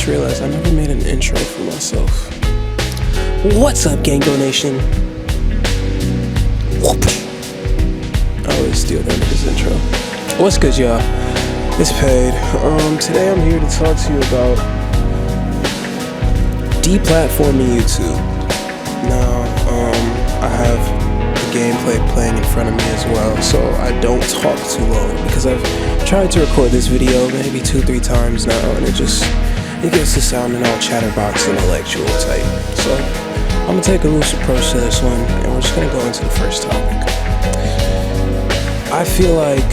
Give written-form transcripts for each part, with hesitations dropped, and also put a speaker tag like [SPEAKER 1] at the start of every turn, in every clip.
[SPEAKER 1] realized I never made an intro for myself. What's up, Gango Nation? I always steal that nigga's intro. What's good, y'all? It's Paid. Today I'm here to talk to you about deplatforming YouTube. Now, I have the gameplay playing in front of me as well, so I don't talk too long because I've tried to record this video maybe 2-3 times now, and it gets to sounding all chatterbox intellectual type. So I'm gonna take a loose approach to this one, and we're just gonna go into the first topic. I feel like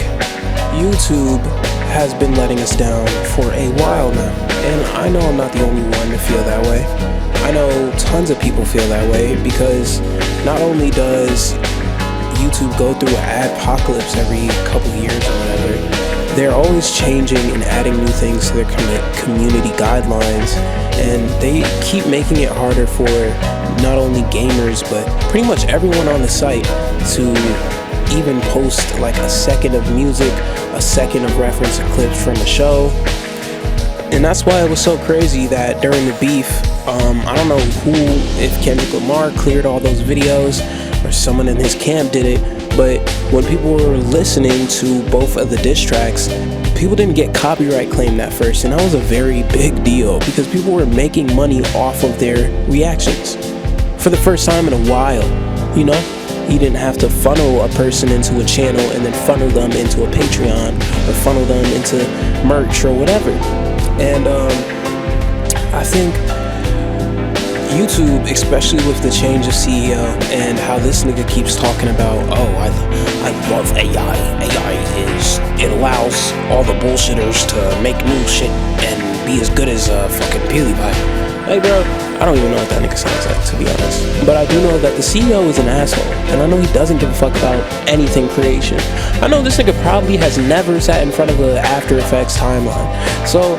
[SPEAKER 1] YouTube has been letting us down for a while now, and I know I'm not the only one to feel that way. I know tons of people feel that way because not only does YouTube go through an adpocalypse every couple of years or whatever, they're always changing and adding new things to their community guidelines, and they keep making it harder for not only gamers but pretty much everyone on the site to even post like a second of music, a second of reference clips from a show. And that's why it was so crazy that during the beef, I don't know if Kendrick Lamar cleared all those videos or someone in his camp did it, but when people were listening to both of the diss tracks, people didn't get copyright claimed at first, and that was a very big deal because people were making money off of their reactions for the first time in a while. You know, you didn't have to funnel a person into a channel and then funnel them into a Patreon or funnel them into merch or whatever. And I think YouTube, especially with the change of CEO and how this nigga keeps talking about, I love AI. It allows all the bullshitters to make new shit and be as good as fucking PewDiePie. Hey bro, I don't even know what that nigga sounds like, to be honest. But I do know that the CEO is an asshole, and I know he doesn't give a fuck about anything creation. I know this nigga probably has never sat in front of an After Effects timeline. So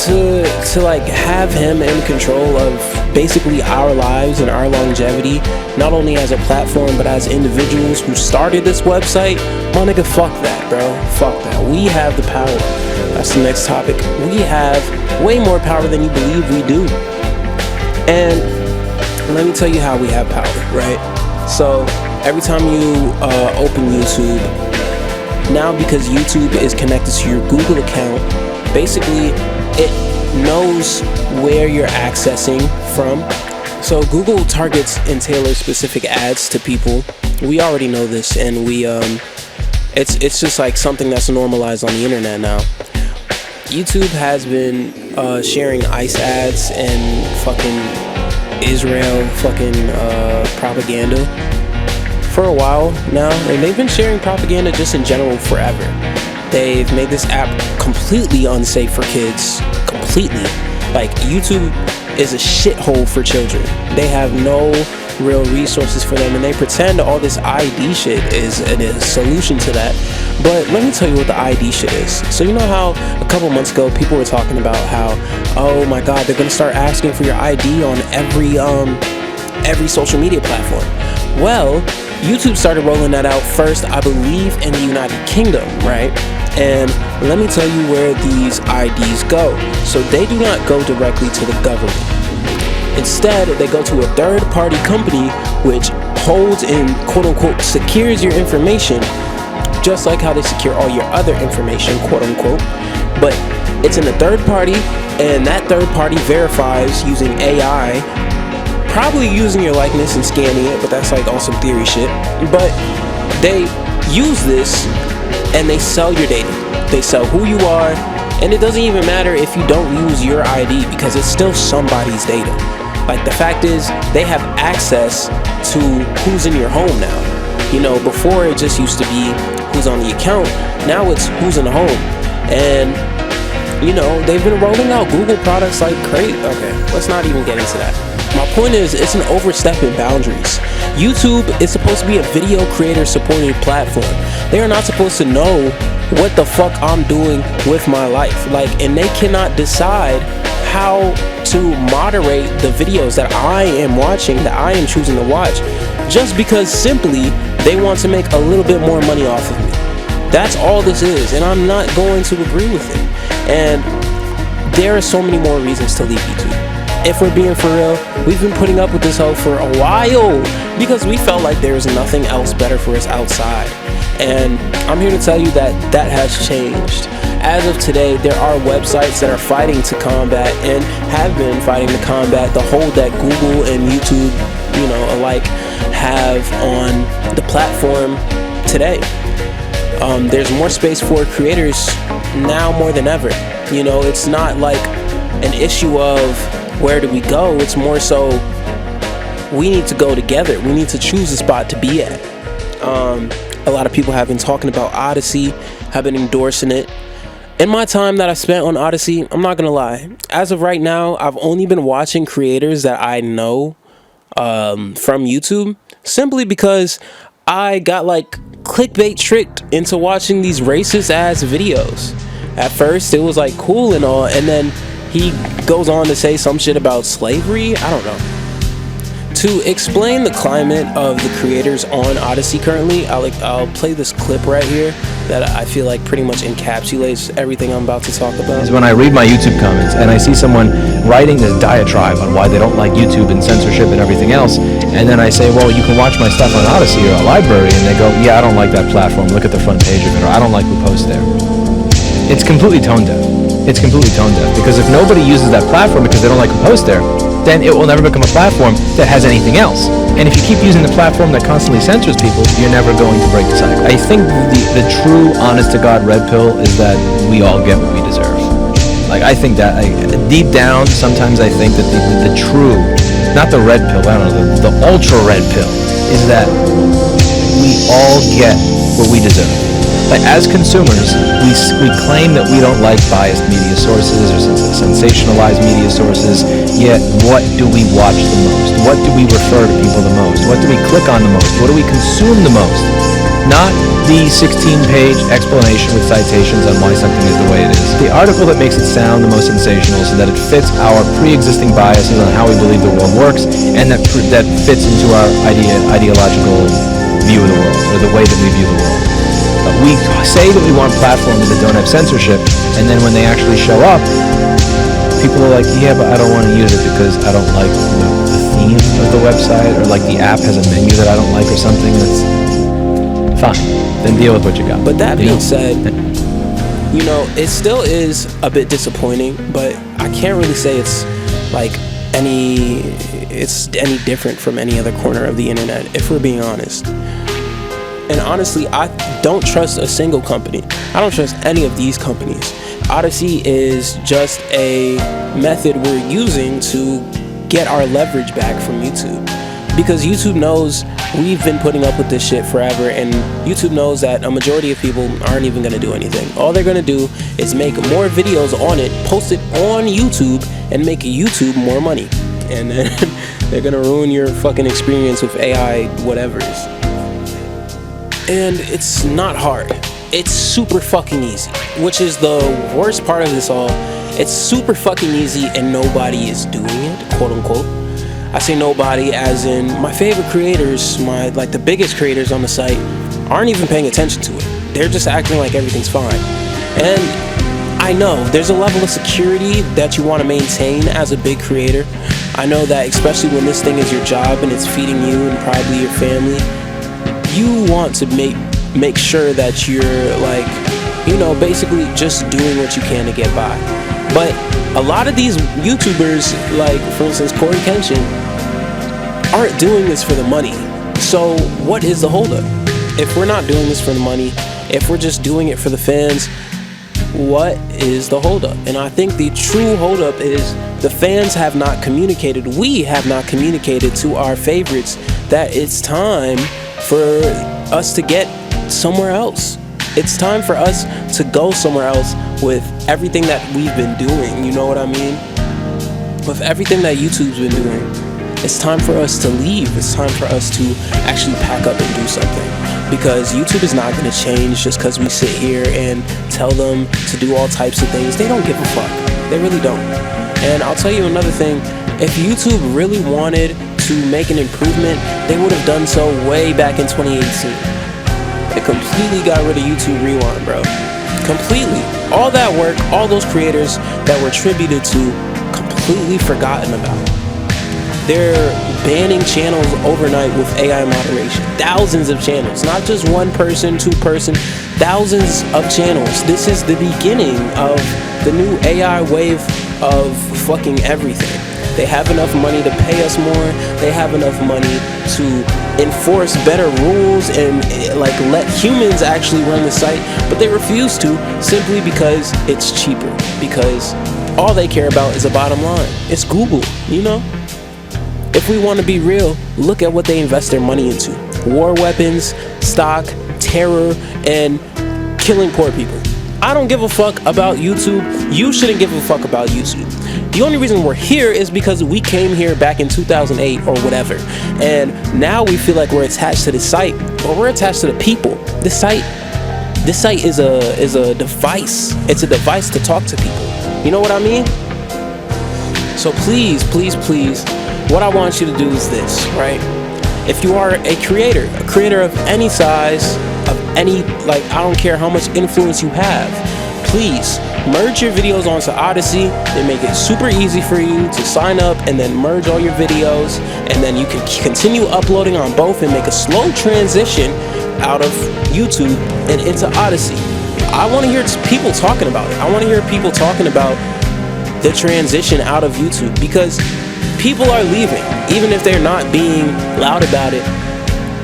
[SPEAKER 1] to like have him in control of basically our lives and our longevity, not only as a platform but as individuals who started this website, my nigga, fuck that, bro. Fuck that. We have the power. That's the next topic. We have way more power than you believe we do. And let me tell you how we have power, right? So every time you open YouTube, now because YouTube is connected to your Google account, basically it knows where you're accessing from. So Google targets and tailors specific ads to people. We already know this, and it's just like something that's normalized on the internet now. YouTube has been sharing ICE ads and fucking Israel fucking propaganda for a while now, and they've been sharing propaganda just in general forever. They've made this app completely unsafe for kids, completely. Like, YouTube is a shithole for children. They have no real resources for them, and they pretend all this ID shit is a solution to that. But let me tell you what the ID shit is. So you know how a couple months ago people were talking about how, oh my god, they're gonna start asking for your ID on every social media platform. Well, YouTube started rolling that out first, I believe, in the United Kingdom, right? And let me tell you where these IDs go. So they do not go directly to the government. Instead, they go to a third-party company which holds and quote-unquote secures your information, just like how they secure all your other information, quote-unquote. But it's in a third party, and that third party verifies using AI, probably using your likeness and scanning it, but that's like on some theory shit. But they use this and they sell your data. They sell who you are, and it doesn't even matter if you don't use your ID because it's still somebody's data. Like, the fact is, they have access to who's in your home now. You know, before it just used to be who's on the account. Now it's who's in the home. And, you know, they've been rolling out Google products like crazy. Okay, let's not even get into that. My point is, it's an overstepping boundaries. YouTube is supposed to be a video creator supported platform. They are not supposed to know what the fuck I'm doing with my life. Like, and they cannot decide how to moderate the videos that I am watching, that I am choosing to watch, just because simply they want to make a little bit more money off of me. That's all this is, and I'm not going to agree with it. And there are so many more reasons to leave YouTube. If we're being for real, we've been putting up with this hoe for a while because we felt like there was nothing else better for us outside. And I'm here to tell you that that has changed. As of today, there are websites that are fighting to combat and have been fighting to combat the hold that Google and YouTube, alike have on the platform today. There's more space for creators now more than ever. It's not like an issue of where do we go. It's more so we need to go together. We need to choose a spot to be at. A lot of people have been talking about Odyssey, have been endorsing it. In my time that I spent on Odyssey, I'm not gonna lie, as of right now, I've only been watching creators that I know from YouTube, simply because I got clickbait tricked into watching these racist ass videos. At first it was cool and all, and then he goes on to say some shit about slavery. I don't know. To explain the climate of the creators on Odyssey currently, I'll play this clip right here that I feel like pretty much encapsulates everything I'm about to talk about.
[SPEAKER 2] Is when I read my YouTube comments and I see someone writing this diatribe on why they don't like YouTube and censorship and everything else, and then I say, well, you can watch my stuff on Odyssey or a library, and they go, yeah, I don't like that platform, look at the front page of it, or I don't like who posts there. It's completely tone deaf. It's completely tone deaf, because if nobody uses that platform because they don't like who posts there, then it will never become a platform that has anything else. And if you keep using the platform that constantly censors people, you're never going to break the cycle. I think the true, honest-to-God red pill is that we all get what we deserve. I think that, deep down, sometimes I think that the true, not the red pill, I don't know, the ultra-red pill, is that we all get what we deserve. As consumers, we claim that we don't like biased media sources or sensationalized media sources, yet what do we watch the most? What do we refer to people the most? What do we click on the most? What do we consume the most? Not the 16-page explanation with citations on why something is the way it is. The article that makes it sound the most sensational so that it fits our pre-existing biases on how we believe the world works, and that fits into our ideological view of the world, or the way that we view the world. We say that we want platforms that don't have censorship, and then when they actually show up, people are like, yeah, but I don't want to use it because I don't like the theme of the website, or the app has a menu that I don't like or something. That's fine. Then deal with what you got.
[SPEAKER 1] But that being said, it still is a bit disappointing, but I can't really say it's any different from any other corner of the internet, if we're being honest. And honestly, I don't trust a single company. I don't trust any of these companies. Odyssey is just a method we're using to get our leverage back from YouTube. Because YouTube knows we've been putting up with this shit forever, and YouTube knows that a majority of people aren't even going to do anything. All they're going to do is make more videos on it, post it on YouTube, and make YouTube more money. And then they're going to ruin your fucking experience with AI whatevers. And it's not hard. It's super fucking easy, which is the worst part of this all. It's super fucking easy and nobody is doing it, quote unquote. I say nobody as in my favorite creators, the biggest creators on the site, aren't even paying attention to it. They're just acting like everything's fine. And I know there's a level of security that you want to maintain as a big creator. I know that, especially when this thing is your job and it's feeding you and probably your family, you want to make sure that you're basically just doing what you can to get by. But a lot of these YouTubers, for instance Corey Kenshin, aren't doing this for the money. So what is the holdup? If we're not doing this for the money, if we're just doing it for the fans, what is the holdup? And I think the true holdup is the fans have not communicated, we have not communicated to our favorites that it's time for us to get somewhere else. It's time for us to go somewhere else with everything that we've been doing, you know what I mean? With everything that YouTube's been doing, it's time for us to leave. It's time for us to actually pack up and do something. Because YouTube is not going to change just because we sit here and tell them to do all types of things. They don't give a fuck. They really don't. And I'll tell you another thing. If YouTube really wanted to make an improvement, they would have done so way back in 2018. They completely got rid of YouTube Rewind, bro. Completely. All that work, all those creators that were attributed to, completely forgotten about. They're banning channels overnight with AI moderation. Thousands of channels, not just one person, two person, thousands of channels. This is the beginning of the new AI wave of fucking everything. They have enough money to pay us more. They have enough money to enforce better rules and like let humans actually run the site, but they refuse to simply because it's cheaper, because all they care about is a bottom line. It's Google, you know? If we want to be real, look at what they invest their money into. War weapons, stock, terror, and killing poor people. I don't give a fuck about YouTube. You shouldn't give a fuck about YouTube. The only reason we're here is because we came here back in 2008 or whatever. And now we feel like we're attached to the site, or we're attached to the people. This site is a device. It's a device to talk to people. You know what I mean? So please, please, please, what I want you to do is this, right? If you are a creator of any size, of any, like, I don't care how much influence you have, please merge your videos onto Odyssey. They make it super easy for you to sign up and then merge all your videos, and then you can continue uploading on both and make a slow transition out of YouTube and into Odyssey. I want to hear people talking about it. I want to hear people talking about the transition out of YouTube, because people are leaving, even if they're not being loud about it.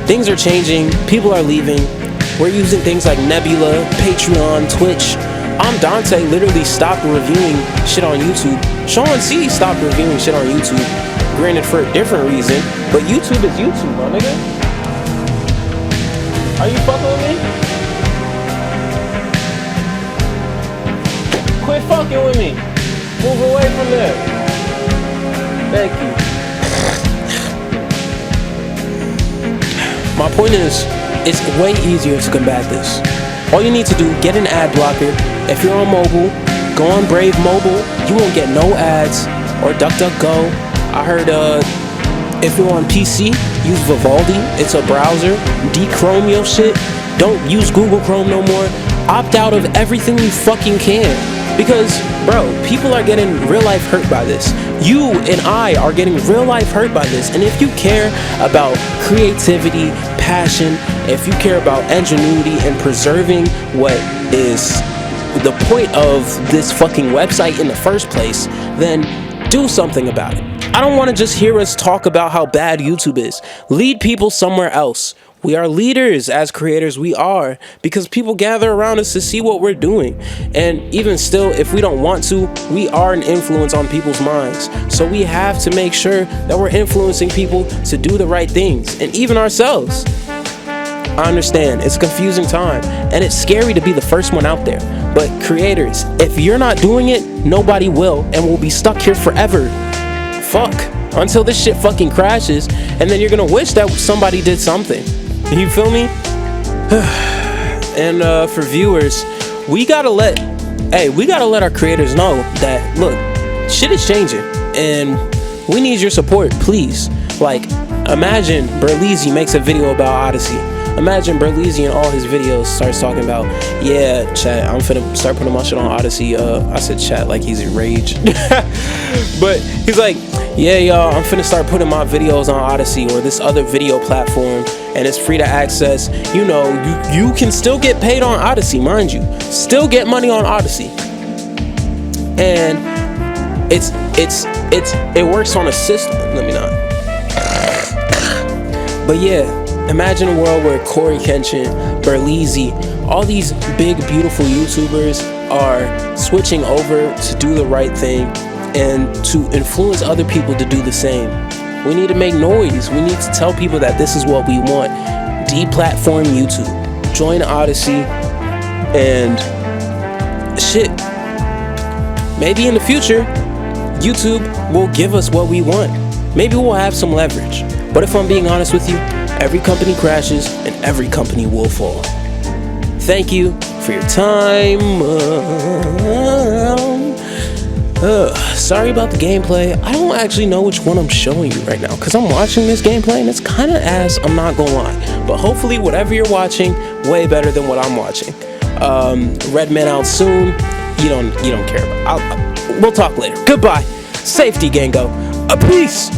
[SPEAKER 1] Things are changing. People are leaving. We're using things like Nebula, Patreon, Twitch. Dante literally stopped reviewing shit on YouTube. Sean C stopped reviewing shit on YouTube. Granted, for a different reason, but YouTube is YouTube, my nigga. Are you fucking with me? Quit fucking with me. Move away from there. Thank you. My point is, it's way easier to combat this. All you need to do, get an ad blocker. If you're on mobile, go on Brave Mobile. You won't get no ads, or DuckDuckGo. I heard if you're on PC, use Vivaldi. It's a browser. De-Chrome your shit. Don't use Google Chrome no more. Opt out of everything you fucking can. Because, bro, people are getting real life hurt by this. You and I are getting real life hurt by this. And if you care about creativity, passion, if you care about ingenuity and preserving what is the point of this fucking website in the first place, then do something about it. I don't want to just hear us talk about how bad YouTube is. Lead people somewhere else. We are leaders as creators. We are, because people gather around us to see what we're doing. And even still, if we don't want to, we are an influence on people's minds. So we have to make sure that we're influencing people to do the right things, and even ourselves. I understand, it's a confusing time, and it's scary to be the first one out there. But creators, if you're not doing it, nobody will, and we'll be stuck here forever. Fuck. Until this shit fucking crashes, and then you're gonna wish that somebody did something. You feel me? And for viewers, we gotta let our creators know that, look, shit is changing, and we need your support, please. Like, imagine Berleezy makes a video about Odyssey. Imagine Berleezy in all his videos starts talking about, yeah, chat, I'm finna start putting my shit on Odyssey. I said chat like he's enraged. But he's like, yeah, y'all, I'm finna start putting my videos on Odyssey or this other video platform, and it's free to access. You know, you can still get paid on Odyssey, mind you. Still get money on Odyssey. And it works on a system. Let me not. But yeah, imagine a world where Corey Kenshin, Berleezy, all these big, beautiful YouTubers are switching over to do the right thing and to influence other people to do the same. We need to make noise. We need to tell people that this is what we want. Deplatform YouTube. Join Odyssey. And shit. Maybe in the future, YouTube will give us what we want. Maybe we'll have some leverage. But if I'm being honest with you, every company crashes and every company will fall. Thank you for your time. Sorry about the gameplay. I don't actually know which one I'm showing you right now, because I'm watching this gameplay and it's kind of ass, I'm not gonna lie. But hopefully whatever you're watching, way better than what I'm watching. Redman out soon. You don't care about. We'll talk later. Goodbye. Safety, Gango. A peace.